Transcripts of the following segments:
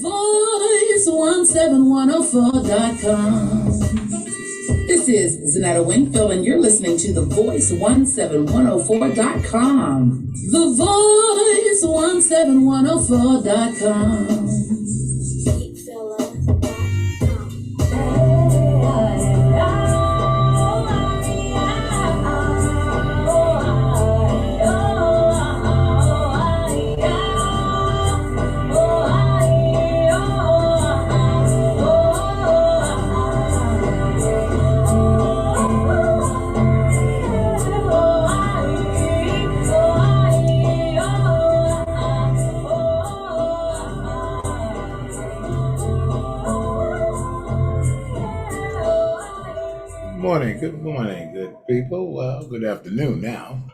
voice17104.com. This is Zanetta Wingfield, and you're listening to the voice17104.com. The voice17104.com. Good morning, good people. Well, good afternoon now.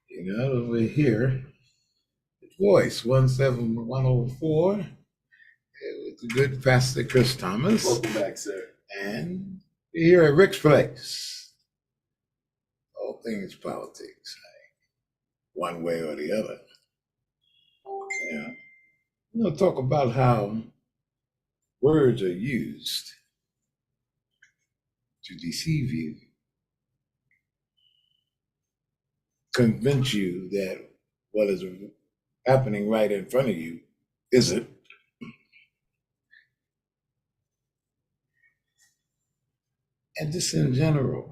You know, we're here. Voice 17104 with the good Pastor Chris Thomas. Welcome back, sir. And we're here at Rick's Place. All things politics, one way or the other. Yeah. We're going to talk about how words are used to deceive you, convince you that what is happening right in front of you isn't. And just in general,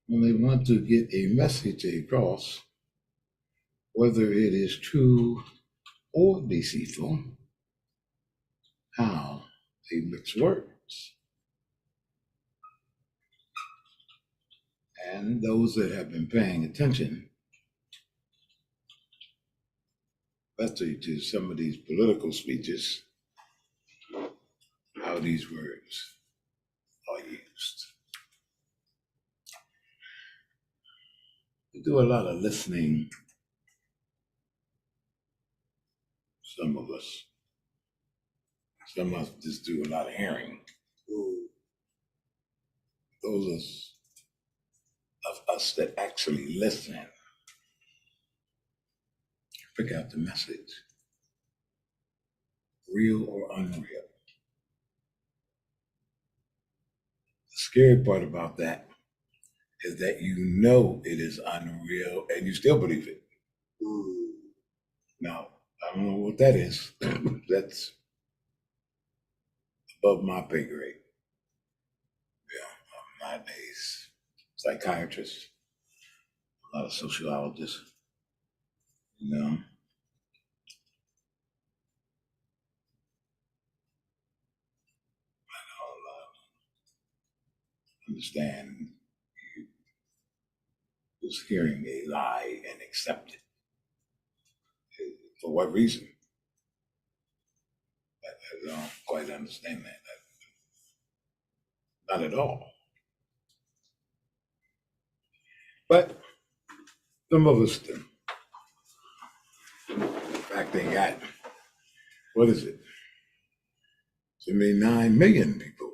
when they want to get a message across, whether it is true or deceitful, how they mix words. And those that have been paying attention, especially to some of these political speeches, how these words are used. We do a lot of listening, some of us. Some of us just do a lot of hearing. Those of us that actually listen, pick out the message, real or unreal. The scary part about that is that you know it is unreal and you still believe it. Now, I don't know what that is. That's above my pay grade. Yeah, I'm not a psychiatrist, a lot of sociologists, you know. I don't understand you just hearing a lie and accept it. For what reason? I don't quite understand that. Not at all. But some of us do. In fact, they got, what is it? 79 million people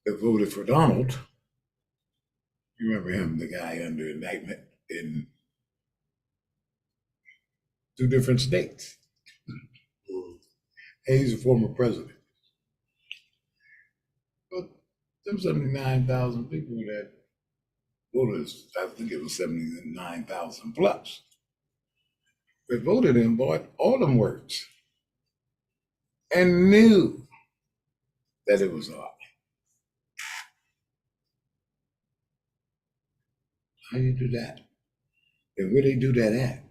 that voted for Donald. You remember him, the guy under indictment in 2 different states. And he's a former president. But them 79,000 people that voted, I think it was 79,000 plus, that voted and bought all them words and knew that it was a lie. How you do that? And where they do that at?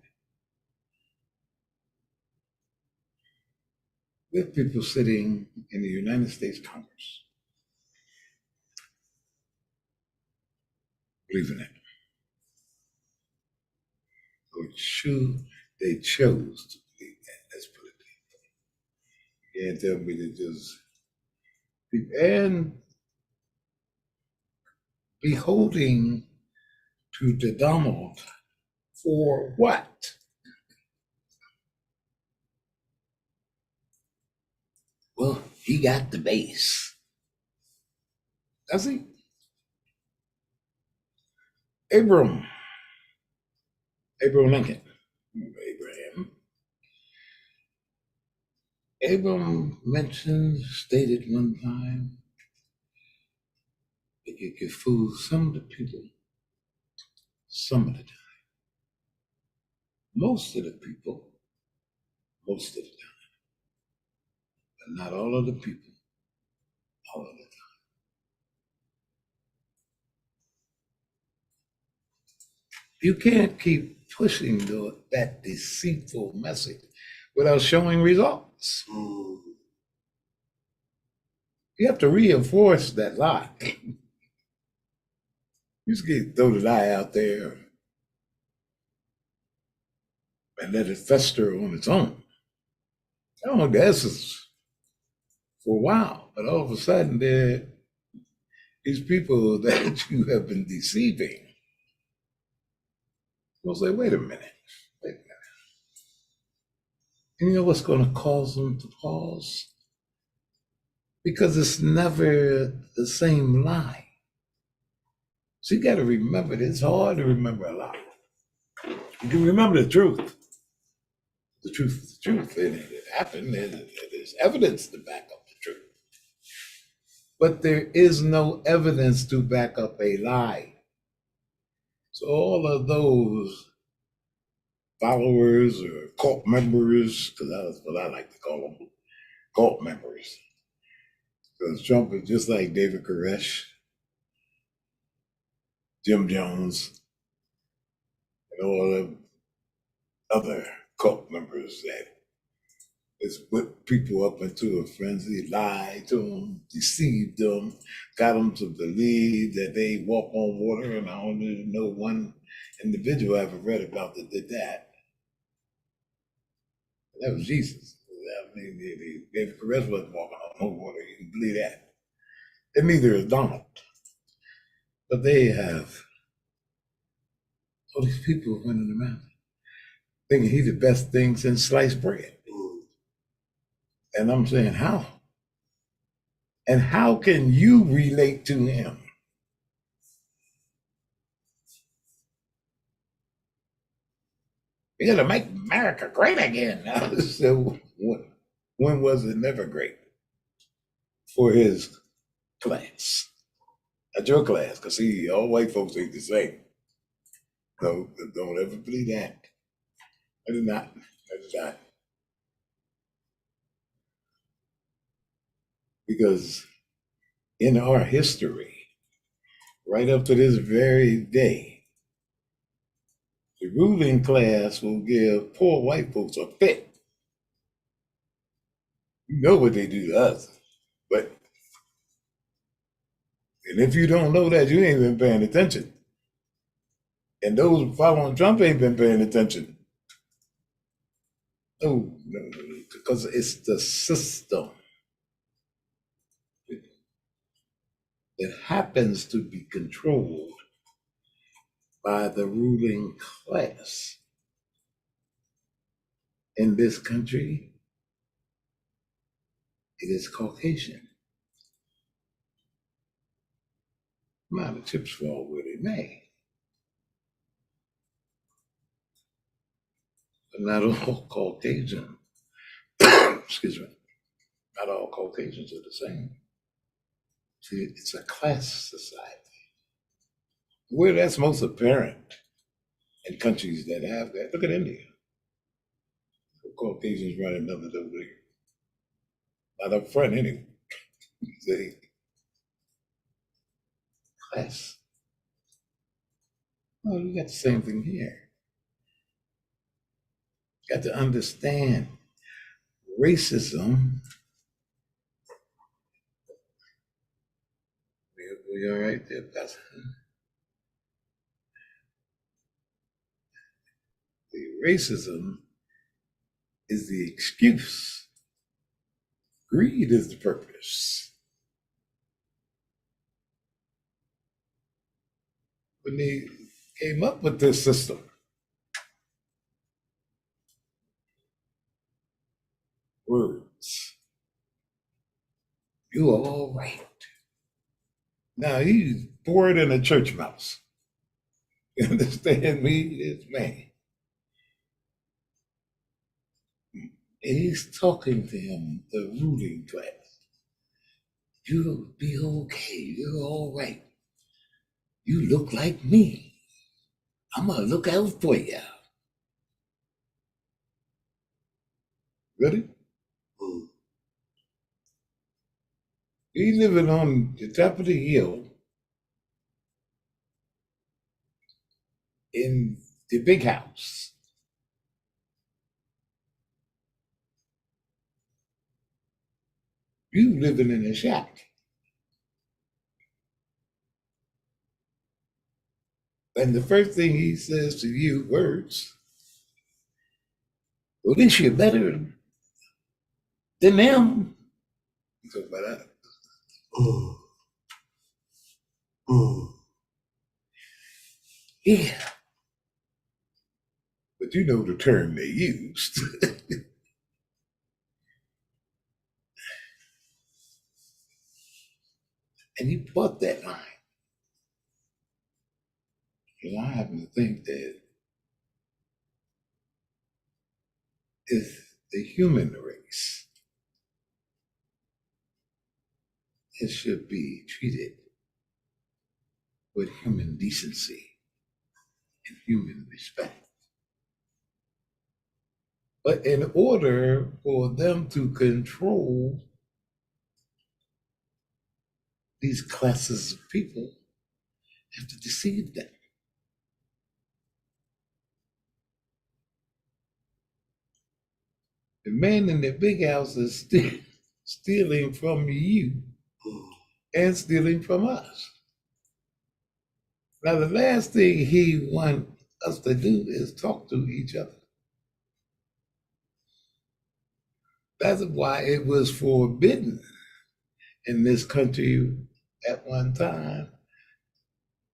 With people sitting in the United States Congress. Believe in it. So they chose to believe that. Let's put it that way. You can't tell me to just and beholding to the Donald for what? Well, he got the base. Does he? Abraham Lincoln, Abraham, Abram stated one time that you could fool some of the people some of the time. Most of the people, most of the time. But not all of the people, all of the time. You can't keep pushing that deceitful message without showing results. You have to reinforce that lie. You just get throw the lie out there and let it fester on its own. I don't know the essence for a while, but all of a sudden there these people that you have been deceiving will say, wait a minute. And you know what's going to cause them to pause? Because it's never the same lie. So you got to remember that it's hard to remember a lie. You can remember the truth. The truth is the truth. And it happened, and there's evidence to back up the truth. But there is no evidence to back up a lie. So all of those followers or cult members, because that's what I like to call them, cult members. Because Trump is just like David Koresh, Jim Jones, and all the other cult members that has whipped people up into a frenzy, lied to them, deceived them, got them to believe that they walk on water. And I only know one individual I ever read about that did that. And that was Jesus. I mean, David Koresh wasn't walking on no water. You can believe that. And neither is Donald. But they have all these people running around thinking he's the best thing since sliced bread. And I'm saying, how? And how can you relate to him? You're going to make America great again. So when was it never great for his class? Not your class, because see, all white folks ain't the same. No, don't ever believe that. I do not. I do not. Because in our history, right up to this very day, the ruling class will give poor white folks a fit. You know what they do to us. But, and if you don't know that, you ain't been paying attention. And those following Trump ain't been paying attention. No, because it's the system. It happens to be controlled by the ruling class. In this country, it is Caucasian. Now the chips fall where they may. But not all Caucasians, excuse me, not all Caucasians are the same. See, it's a class society. Where that's most apparent in countries that have that. Look at India. The Caucasians running numbers over there. Not up front anyway. See, class. Well, you got the same thing here. You got to understand racism. We all right there, Pastor? The racism is the excuse. Greed is the purpose. When they came up with this system, words, you are all right. Now he's poured in a church mouse. You understand me? It's man. And he's talking to him, the ruling class. You'll be okay. You're all right. You look like me. I'm going to look out for you. Ready? He's living on the top of the hill in the big house. You living in a shack. And the first thing he says to you, words, well, this you're better than them. You talk about that. Yeah. But you know the term they used. And he bought that line. And I happen to think that if the human race, it should be treated with human decency and human respect. But in order for them to control these classes of people, they have to deceive them. The man in the big house is stealing from you and stealing from us. Now, the last thing he wants us to do is talk to each other. That's why it was forbidden in this country at one time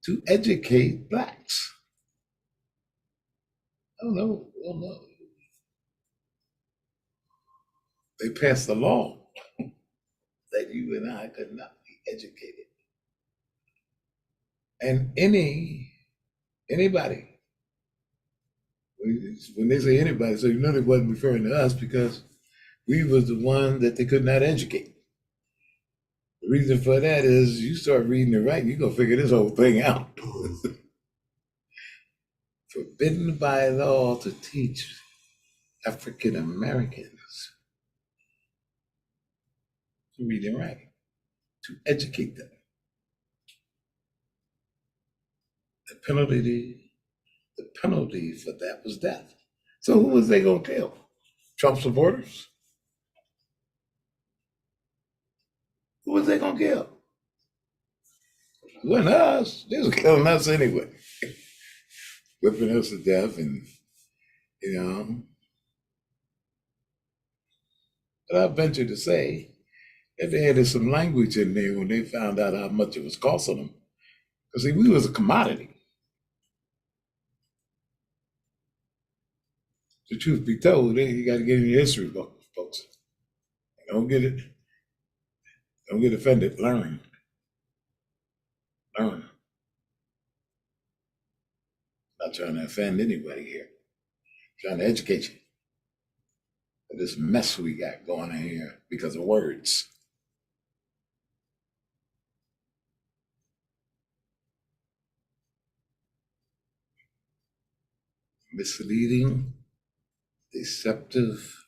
to educate blacks. Oh no. They passed a law that you and I could not be educated. And anybody, when they say anybody, so you know they wasn't referring to us because we was the one that they could not educate. The reason for that is you start reading and writing, you're gonna figure this whole thing out. Forbidden by law to teach African Americans to read and write, to educate them. The penalty for that was death. So who was they gonna kill? Trump supporters? Who was they gonna kill? It wasn't us. They was killing us anyway, whipping us to death, and you know. But I venture to say that they added some language in there when they found out how much it was costing them. Because see, we was a commodity. The truth be told, you got to get in your history book, folks. Don't get it. Don't get offended. Learn. Learn. Not trying to offend anybody here. I'm trying to educate you. This mess we got going on here because of words. Misleading, deceptive,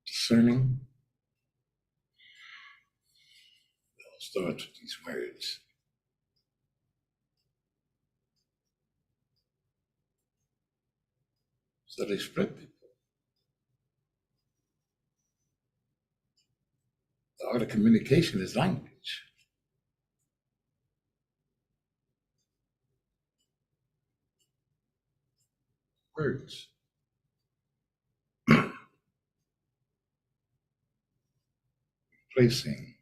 discerning. It all starts with these words. So they split people. The art of communication is language. Words. Placing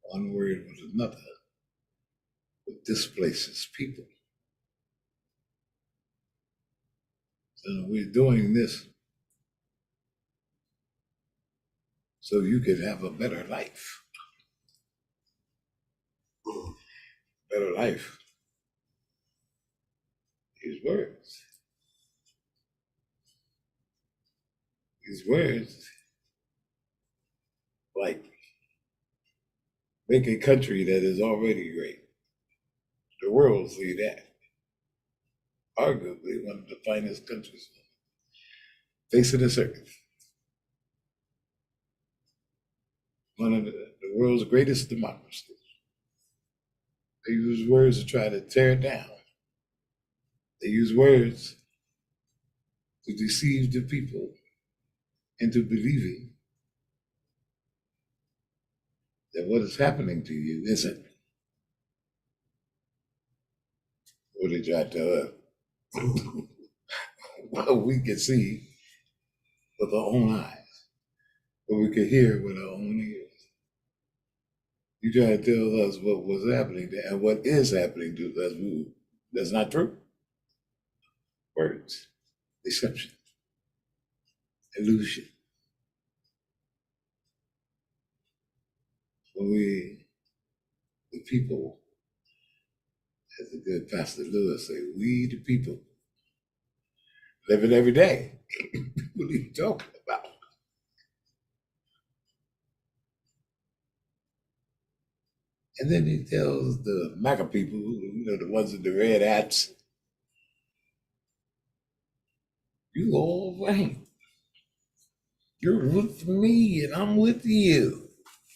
one word with another that displaces people. So we're doing this so you could have a better life. Better life. These words. These words, like, make a country that is already great. The world will see that. Arguably one of the finest countries facing this earth. One of the world's greatest democracies. They use words to try to tear it down. They use words to deceive the people into believing that what is happening to you isn't what they try to tell us. What we can see with our own eyes, what we can hear with our own ears. You try to tell us what was happening and what is happening to us. That's not true. Words, deception, illusion. When the people, as the good Pastor Lewis say, we the people, live it every day. What are you talking about? And then he tells the MAGA people, the ones with the red hats, you all right. You're with me and I'm with you.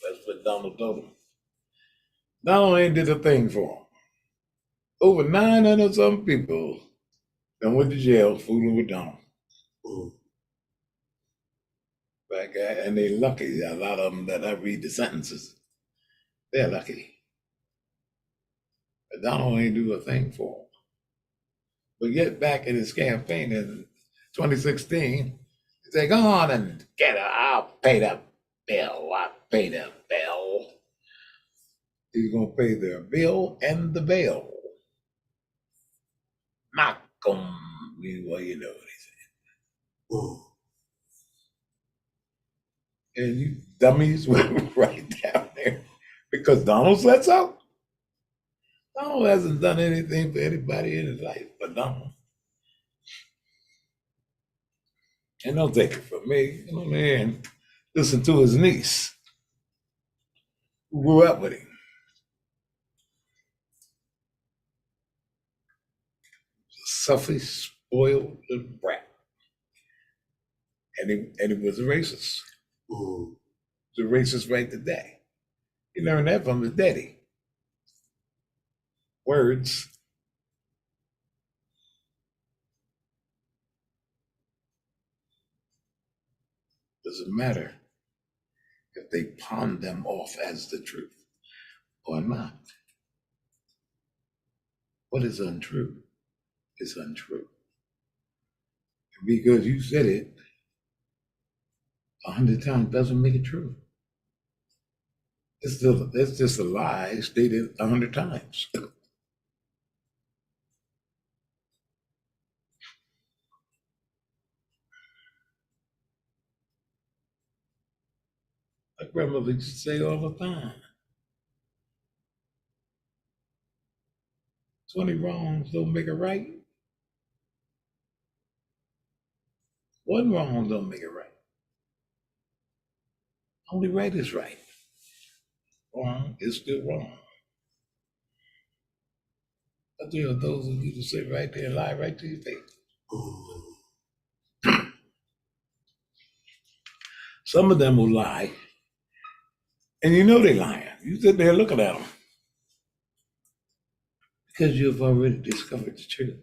That's what Donald told him. Donald ain't did a thing for him. Over 900 some people done went to jail fooling with Donald. Right, guy, and they lucky. A lot of them that I read the sentences, they're lucky. But Donald ain't do a thing for them. But yet back in his campaign in 2016, he said, go on and get it. I'll pay the bill. I'll pay the bill. He's going to pay their bill and the bail. Malcolm, well, you know what he said. And you dummies went right down there because Donald said so. Donald hasn't done anything for anybody in his life but Donald. And don't take it from me. Man, listen to his niece, who grew up with him. Selfish, spoiled little brat. And he was a racist. He was a racist right today. He learned that from his daddy. Words. Doesn't matter if they pawn them off as the truth or not. What is untrue is untrue. And because you said it 100 times doesn't make it true. It's just a lie stated 100 times. My grandmother used to say all the time, 20 wrongs don't make it right. One wrong don't make it right. Only right is right. Wrong is still wrong. But there are those of you to sit right there and lie right to your face. Some of them will lie, and you know they're lying. You sit there looking at them because you've already discovered the truth.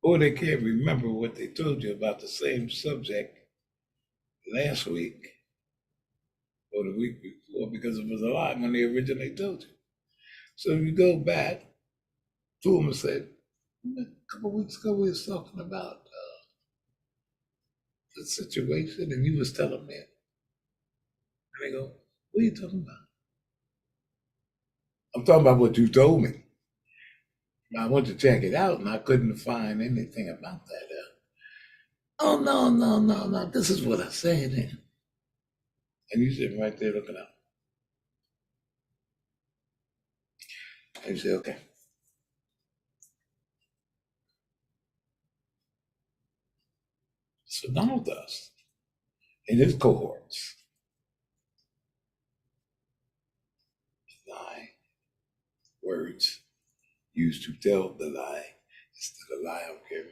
Or they can't remember what they told you about the same subject last week or the week before because it was a lie when they originally told you. So you go back to them and say, a couple of weeks ago we was talking about the situation and you was telling me. And they go, what are you talking about? I'm talking about what you told me. I went to check it out and I couldn't find anything about that. Oh, no. This is what I said. And you sitting right there looking up. And you say, okay. So Donald does in his cohorts. Lie, words used to tell the lie. It's the lie. I don't care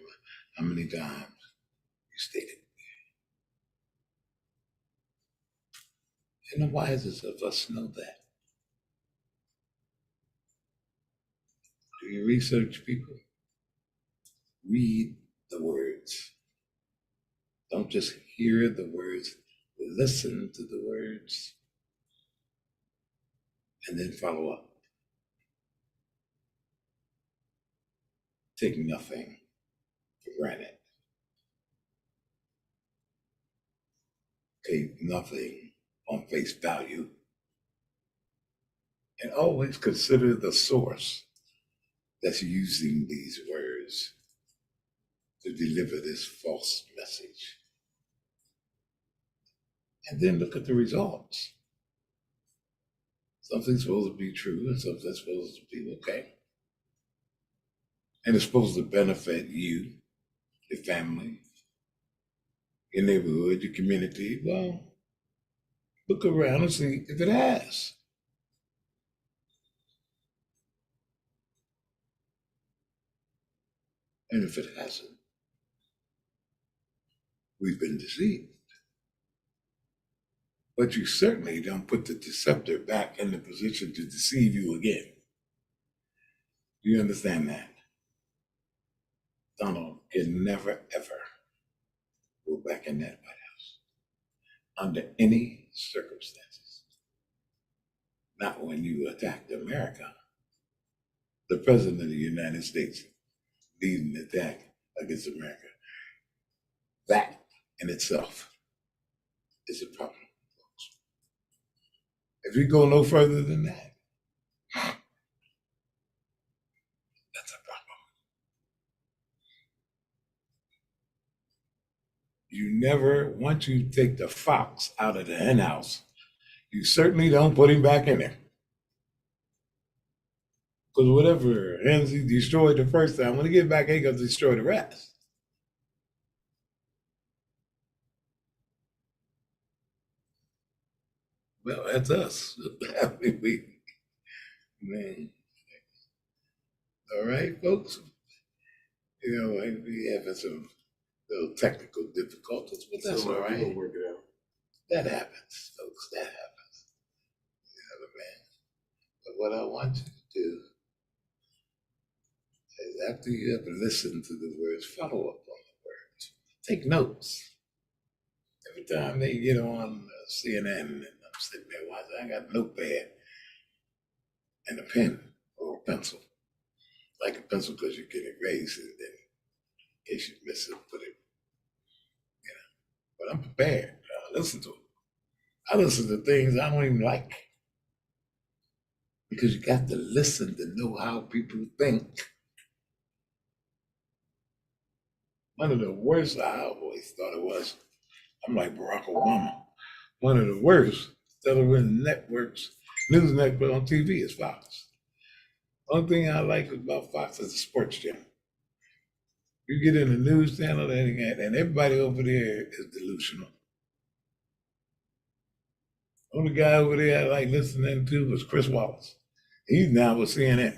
how many times you state it. And the wisest of us know that. Do you research people? Read the words. Don't just hear the words, listen to the words, and then follow up. Take nothing for granted. Take nothing on face value. And always consider the source that's using these words to deliver this false message. And then look at the results. Something's supposed to be true and something's supposed to be okay. And it's supposed to benefit you, your family, your neighborhood, your community. Well, look around and see if it has. And if it hasn't, we've been deceived. But you certainly don't put the deceptor back in the position to deceive you again. Do you understand that? Donald can never, ever go back in that White House under any circumstances. Not when you attacked America. The President of the United States leading an attack against America. That in itself is a problem. If you go no further than that, that's a problem. You never, once you take the fox out of the hen house, you certainly don't put him back in there. Because whatever hens he destroyed the first time, when he get back, he gonna destroy the rest. Well, that's us. I mean, man. All right, folks. You know, we having some little technical difficulties, but that's all right. We'll work it out. That happens, folks. That happens. You know, man. But what I want you to do is, after you have listened to the words, follow up on the words. Take notes. Every time they get on CNN, and I'm sitting there watching, I got a notepad and a pen or a pencil. Like a pencil because you can erase it, then in case you miss it, put it, you know. But I'm prepared. I listen to it. I listen to things I don't even like. Because you got to listen to know how people think. One of the worst, I always thought it was, I'm like Barack Obama. One of the worst television networks, news network on TV is Fox. Only thing I like about Fox is the sports channel. You get in the news channel and everybody over there is delusional. Only guy over there I like listening to was Chris Wallace. He's now with CNN.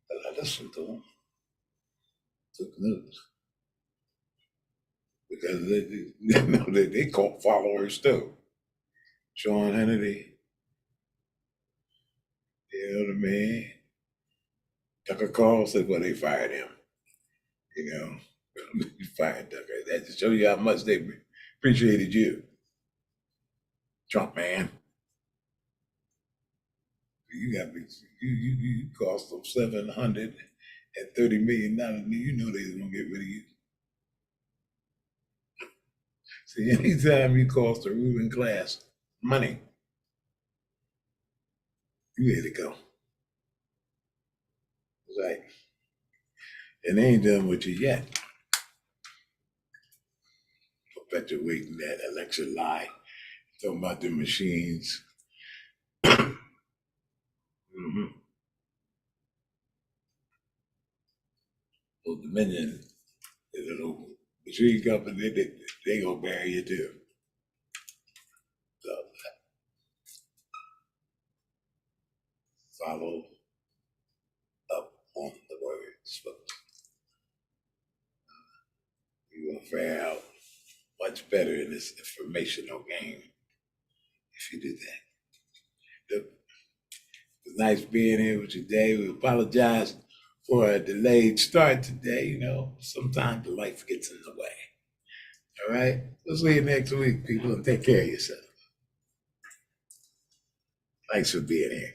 But I listened to him. Took news. Because they caught followers too. Sean Hannity, you know what I mean? Tucker Carlson, well, they fired him. You know, you fired Tucker. That to show you how much they appreciated you. Trump man. You got me. You cost them $730 million. You know they was gonna get rid of you. See, anytime you cost the ruling class money, you had to go. It's like, and they ain't done with you yet. Perpetuating that election lie, talking about the machines. Mm-hmm. Old Dominion little machine company, they gonna bury you too. So follow up on the words, but you will fare out much better in this informational game if you do that. It was nice being here with you today. We apologize for a delayed start today. You know, sometimes life gets in the way. All right. We'll see you next week, people, and take care of yourself. Thanks for being here.